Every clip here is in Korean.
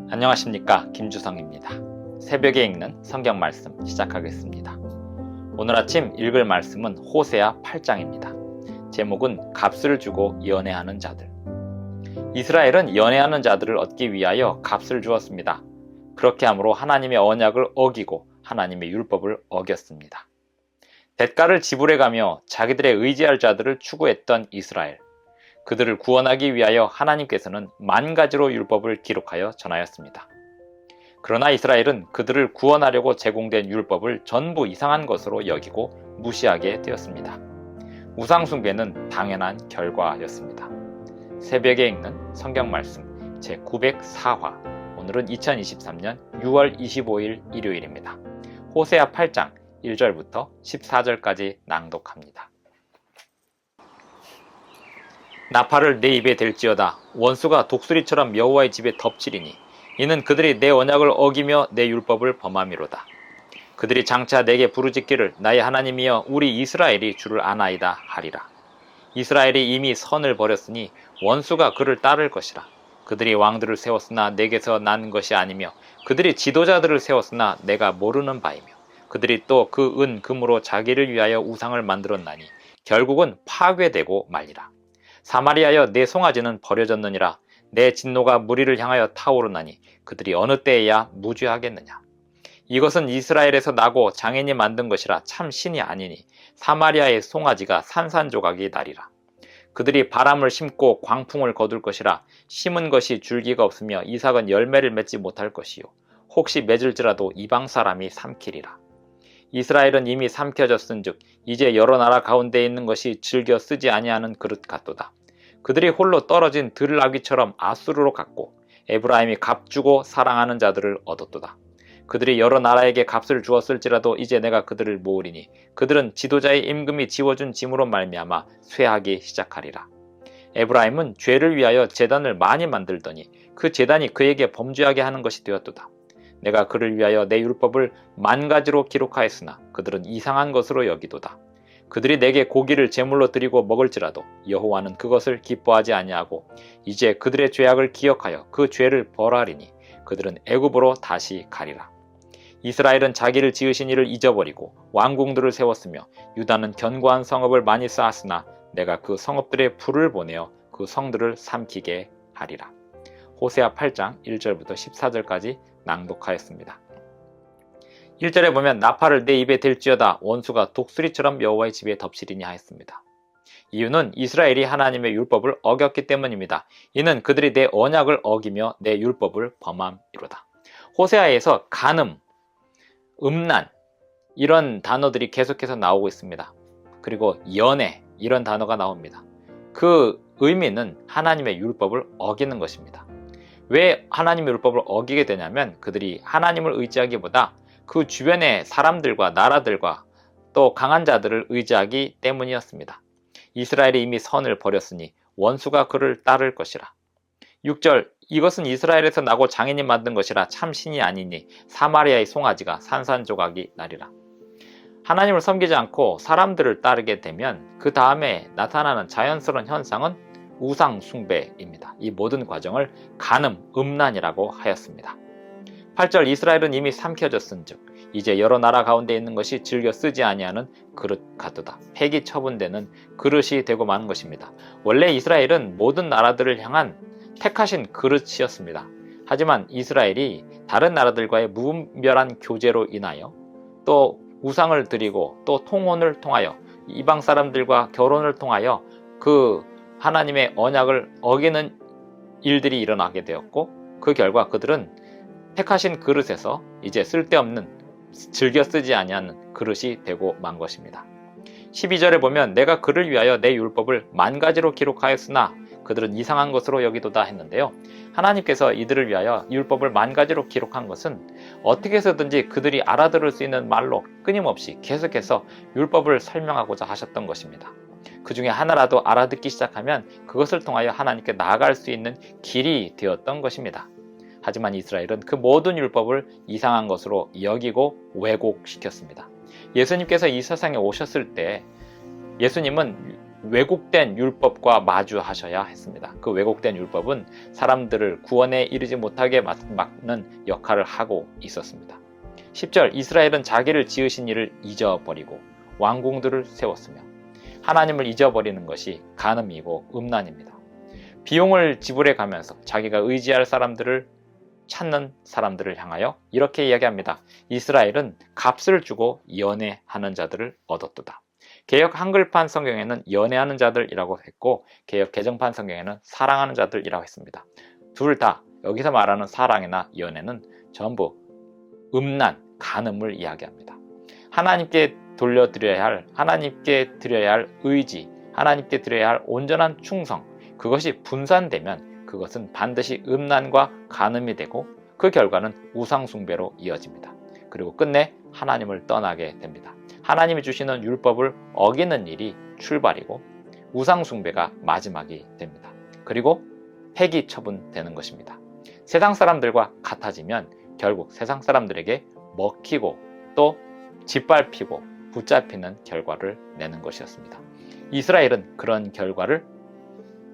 안녕하십니까, 김주성입니다. 새벽에 읽는 성경 말씀 시작하겠습니다. 오늘 아침 읽을 말씀은 호세아 8장입니다. 제목은 값을 주고 연애하는 자들. 이스라엘은 연애하는 자들을 얻기 위하여 값을 주었습니다. 그렇게 함으로 하나님의 언약을 어기고 하나님의 율법을 어겼습니다. 대가를 지불해가며 자기들의 의지할 자들을 추구했던 이스라엘. 그들을 구원하기 위하여 하나님께서는 만 가지로 율법을 기록하여 전하였습니다. 그러나 이스라엘은 그들을 구원하려고 제공된 율법을 전부 이상한 것으로 여기고 무시하게 되었습니다. 우상숭배는 당연한 결과였습니다. 새벽에 읽는 성경 말씀 제904화, 오늘은 2023년 6월 25일 일요일입니다. 호세아 8장 1절부터 14절까지 낭독합니다. 나팔을 내 입에 댈지어다. 원수가 독수리처럼 여호와의 집에 덮치리니 이는 그들이 내 언약을 어기며 내 율법을 범함이로다. 그들이 장차 내게 부르짖기를 나의 하나님이여 우리 이스라엘이 주를 아나이다 하리라. 이스라엘이 이미 선을 버렸으니 원수가 그를 따를 것이라. 그들이 왕들을 세웠으나 내게서 난 것이 아니며 그들이 지도자들을 세웠으나 내가 모르는 바이며 그들이 또 그 은 금으로 자기를 위하여 우상을 만들었나니 결국은 파괴되고 말리라. 사마리아여 내 송아지는 버려졌느니라. 내 진노가 무리를 향하여 타오르나니 그들이 어느 때에야 무죄하겠느냐. 이것은 이스라엘에서 나고 장인이 만든 것이라 참 신이 아니니 사마리아의 송아지가 산산조각이 나리라. 그들이 바람을 심고 광풍을 거둘 것이라 심은 것이 줄기가 없으며 이삭은 열매를 맺지 못할 것이요 혹시 맺을지라도 이방 사람이 삼키리라. 이스라엘은 이미 삼켜졌은즉 이제 여러 나라 가운데 있는 것이 즐겨 쓰지 아니하는 그릇 같도다. 그들이 홀로 떨어진 들나귀처럼 아수르로 갔고 에브라임이 값주고 사랑하는 자들을 얻었도다. 그들이 여러 나라에게 값을 주었을지라도 이제 내가 그들을 모으리니 그들은 지도자의 임금이 지워준 짐으로 말미암아 쇠하기 시작하리라. 에브라임은 죄를 위하여 제단을 많이 만들더니 그 제단이 그에게 범죄하게 하는 것이 되었도다. 내가 그를 위하여 내 율법을 만 가지로 기록하였으나 그들은 이상한 것으로 여기도다. 그들이 내게 고기를 제물로 드리고 먹을지라도 여호와는 그것을 기뻐하지 아니하고 이제 그들의 죄악을 기억하여 그 죄를 벌하리니 그들은 애굽으로 다시 가리라. 이스라엘은 자기를 지으신 이를 잊어버리고 왕궁들을 세웠으며 유다는 견고한 성읍을 많이 쌓았으나 내가 그 성읍들의 불을 보내어 그 성들을 삼키게 하리라. 호세아 8장 1절부터 14절까지 낭독하였습니다. 1절에 보면 나팔을 내 입에 댈지어다 원수가 독수리처럼 여호와의 집에 덮치리니 하였습니다. 이유는 이스라엘이 하나님의 율법을 어겼기 때문입니다. 이는 그들이 내 언약을 어기며 내 율법을 범함이로다. 호세아에서 간음, 음란 이런 단어들이 계속해서 나오고 있습니다. 그리고 연애 이런 단어가 나옵니다. 그 의미는 하나님의 율법을 어기는 것입니다. 왜 하나님의 율법을 어기게 되냐면 그들이 하나님을 의지하기보다 그 주변의 사람들과 나라들과 또 강한 자들을 의지하기 때문이었습니다. 이스라엘이 이미 선을 버렸으니 원수가 그를 따를 것이라. 6절 이것은 이스라엘에서 나고 장인이 만든 것이라 참 신이 아니니 사마리아의 송아지가 산산조각이 나리라. 하나님을 섬기지 않고 사람들을 따르게 되면 그 다음에 나타나는 자연스러운 현상은 우상 숭배입니다. 이 모든 과정을 간음, 음란이라고 하였습니다. 8절 이스라엘은 이미 삼켜졌은즉 이제 여러 나라 가운데 있는 것이 즐겨 쓰지 아니하는 그릇 같도다. 폐기 처분되는 그릇이 되고 마는 것입니다. 원래 이스라엘은 모든 나라들을 향한 택하신 그릇이었습니다. 하지만 이스라엘이 다른 나라들과의 무분별한 교제로 인하여 또 우상을 드리고 또 통혼을 통하여 이방 사람들과 결혼을 통하여 그 하나님의 언약을 어기는 일들이 일어나게 되었고 그 결과 그들은 택하신 그릇에서 이제 쓸데없는 즐겨 쓰지 아니하는 그릇이 되고 만 것입니다. 12절에 보면 내가 그를 위하여 내 율법을 만 가지로 기록하였으나 그들은 이상한 것으로 여기도다 했는데요. 하나님께서 이들을 위하여 율법을 만 가지로 기록한 것은 어떻게 해서든지 그들이 알아들을 수 있는 말로 끊임없이 계속해서 율법을 설명하고자 하셨던 것입니다. 그 중에 하나라도 알아듣기 시작하면 그것을 통하여 하나님께 나아갈 수 있는 길이 되었던 것입니다. 하지만 이스라엘은 그 모든 율법을 이상한 것으로 여기고 왜곡시켰습니다. 예수님께서 이 세상에 오셨을 때 예수님은 왜곡된 율법과 마주하셔야 했습니다. 그 왜곡된 율법은 사람들을 구원에 이르지 못하게 막는 역할을 하고 있었습니다. 10절 이스라엘은 자기를 지으신 이를 잊어버리고 왕궁들을 세웠으며 하나님을 잊어버리는 것이 간음이고 음란입니다. 비용을 지불해 가면서 자기가 의지할 사람들을 찾는 사람들을 향하여 이렇게 이야기합니다. 이스라엘은 값을 주고 연애하는 자들을 얻었도다. 개역 한글판 성경에는 연애하는 자들이라고 했고 개역 개정판 성경에는 사랑하는 자들이라고 했습니다. 둘 다 여기서 말하는 사랑이나 연애는 전부 음란, 간음을 이야기합니다. 하나님께 돌려드려야 할, 하나님께 드려야 할 의지, 하나님께 드려야 할 온전한 충성, 그것이 분산되면 그것은 반드시 음란과 간음이 되고 그 결과는 우상숭배로 이어집니다. 그리고 끝내 하나님을 떠나게 됩니다. 하나님이 주시는 율법을 어기는 일이 출발이고 우상숭배가 마지막이 됩니다. 그리고 폐기 처분되는 것입니다. 세상 사람들과 같아지면 결국 세상 사람들에게 먹히고 또 짓밟히고 붙잡히는 결과를 내는 것이었습니다. 이스라엘은 그런 결과를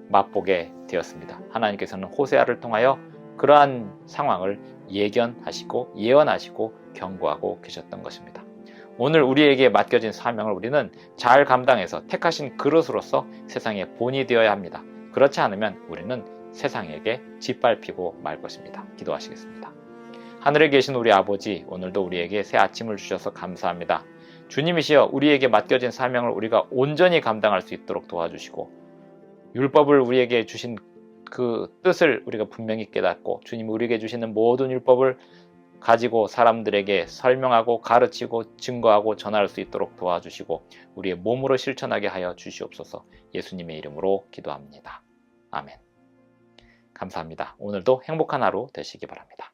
맛보게 되었습니다. 하나님께서는 호세아를 통하여 그러한 상황을 예견하시고 예언하시고 경고하고 계셨던 것입니다. 오늘 우리에게 맡겨진 사명을 우리는 잘 감당해서 택하신 그릇으로서 세상의 본이 되어야 합니다. 그렇지 않으면 우리는 세상에게 짓밟히고 말 것입니다. 기도하시겠습니다. 하늘에 계신 우리 아버지, 오늘도 우리에게 새 아침을 주셔서 감사합니다. 주님이시여 우리에게 맡겨진 사명을 우리가 온전히 감당할 수 있도록 도와주시고 율법을 우리에게 주신 그 뜻을 우리가 분명히 깨닫고 주님이 우리에게 주시는 모든 율법을 가지고 사람들에게 설명하고 가르치고 증거하고 전할 수 있도록 도와주시고 우리의 몸으로 실천하게 하여 주시옵소서. 예수님의 이름으로 기도합니다. 아멘. 감사합니다. 오늘도 행복한 하루 되시기 바랍니다.